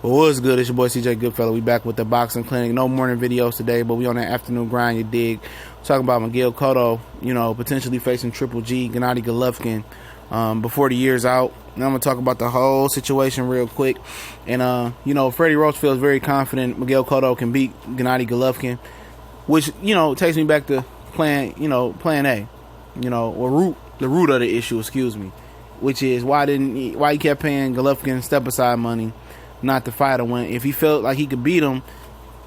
Well, what's good? It's your boy CJ Goodfellow. We back with the boxing clinic. No morning videos today, but we on that afternoon grind, you dig. Talking about Miguel Cotto, potentially facing Triple G, Gennady Golovkin, before the year's out. And I'm going to talk about the whole situation real quick. And, Freddie Roach feels very confident Miguel Cotto can beat Gennady Golovkin, which, takes me back to plan A, or the root of the issue, which is why he kept paying Golovkin step-aside money not to fight him when if he felt like he could beat him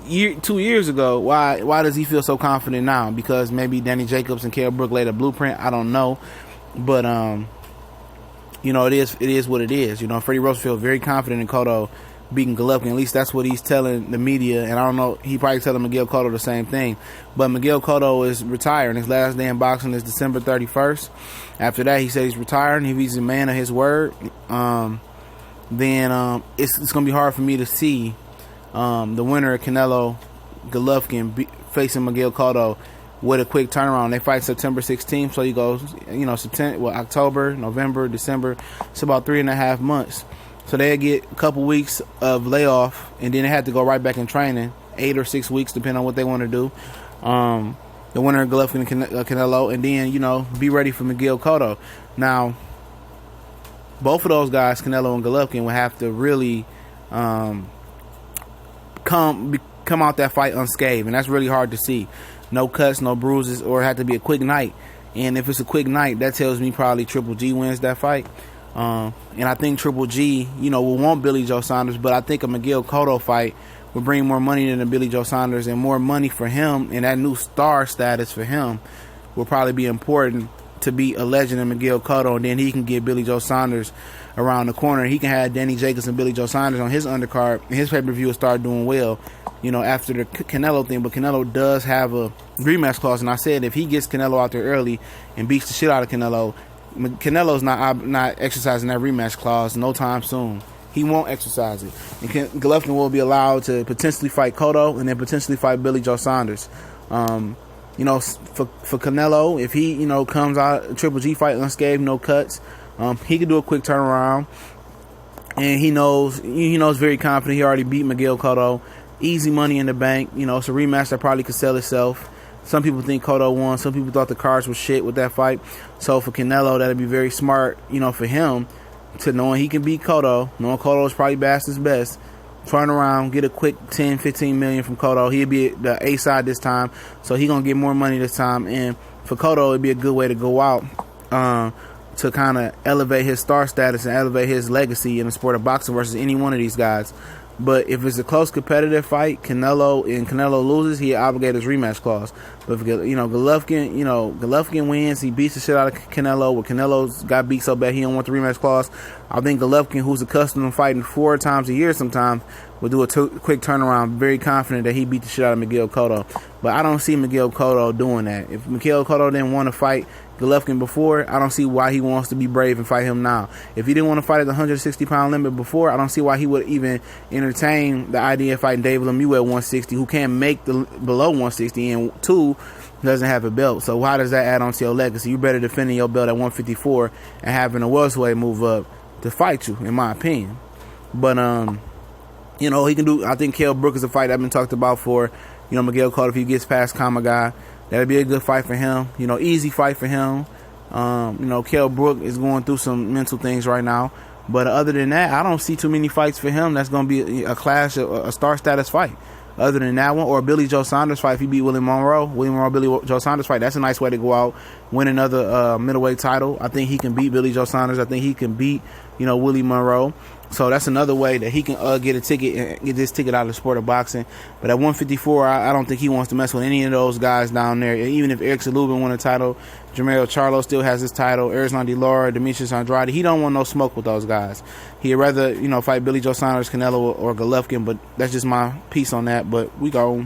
2 years ago, why does he feel so confident now? Because maybe Danny Jacobs and Kell Brook laid a blueprint. I don't know, but it is what it is. Freddie Roach feels very confident in Cotto beating Golovkin. At least that's what he's telling the media, and I don't know. He probably telling Miguel Cotto the same thing. But Miguel Cotto is retiring. His last day in boxing is December 31st. After that, he said he's retiring. If he's a man of his word, then it's going to be hard for me to see the winner of Canelo Golovkin facing Miguel Cotto with a quick turnaround. They fight September 16th, so he goes, October, November, December. It's about 3.5 months. So they get a couple weeks of layoff, and then they have to go right back in training, 8 or 6 weeks, depending on what they want to do. The winner of Golovkin and Canelo, and then, be ready for Miguel Cotto. Now, both of those guys, Canelo and Golovkin, will have to really come out that fight unscathed, and that's really hard to see. No cuts, no bruises, or it had to be a quick night. And if it's a quick night, that tells me probably Triple G wins that fight. And I think Triple G, will want Billy Joe Saunders, but I think a Miguel Cotto fight will bring more money than a Billy Joe Saunders, and more money for him, and that new star status for him will probably be important to be a legend in Miguel Cotto, and then he can get Billy Joe Saunders around the corner. He can have Danny Jacobs and Billy Joe Saunders on his undercard, and his pay-per-view will start doing well, after the Canelo thing. But Canelo does have a rematch clause, and I said if he gets Canelo out there early and beats the shit out of Canelo's not exercising that rematch clause no time soon. He won't exercise it. And Golovkin will be allowed to potentially fight Cotto and then potentially fight Billy Joe Saunders. For Canelo, if he, comes out Triple G fight unscathed, no cuts, he can do a quick turnaround. And he knows very confident he already beat Miguel Cotto. Easy money in the bank. It's a rematch that probably could sell itself. Some people think Cotto won. Some people thought the cards were shit with that fight. So for Canelo, that'd be very smart, for him to knowing he can beat Cotto, knowing Cotto is probably his best. Turn around, get a quick 10, 15 million from Cotto. He'll be the A side this time, so he's going to get more money this time. And for Cotto, it'd be a good way to go out to kind of elevate his star status and elevate his legacy in the sport of boxing versus any one of these guys. But if it's a close competitive fight, Canelo loses, he obligates his rematch clause. But if Golovkin wins, he beats the shit out of Canelo. Where Canelo's got beat so bad he don't want the rematch clause. I think Golovkin, who's accustomed to fighting 4 times a year sometimes, will do a quick turnaround. Very confident that he beat the shit out of Miguel Cotto. But I don't see Miguel Cotto doing that. If Miguel Cotto didn't want to fight Golovkin before, I don't see why he wants to be brave and fight him now. If he didn't want to fight at the 160-pound limit before, I don't see why he would even entertain the idea of fighting David Lemieux at 160, who can't make the below 160, and 2, doesn't have a belt. So why does that add on to your legacy? You better defending your belt at 154 and having a welterweight move up to fight you, in my opinion. But he can do. I think Kell Brook is a fight that's been talked about for Miguel Cotto if he gets past Kamagai. That'd be a good fight for him. Easy fight for him. Kell Brook is going through some mental things right now. But other than that, I don't see too many fights for him that's going to be a clash, a star status fight. Other than that one, or a Billy Joe Saunders fight if he beat William Monroe, Billy Joe Saunders fight, that's a nice way to go out, win another middleweight title. I think he can beat Billy Joe Saunders. I think he can beat, Willie Monroe. So that's another way that he can get a ticket and get this ticket out of the sport of boxing. But at 154, I don't think he wants to mess with any of those guys down there. Even if Eric Salubin won a title, Jermell Charlo still has his title, Erislan De Lara, Demetrius Andrade. He don't want no smoke with those guys. He'd rather, fight Billy Joe Saunders, Canelo, or Golovkin. But that's just my piece on that. But we go.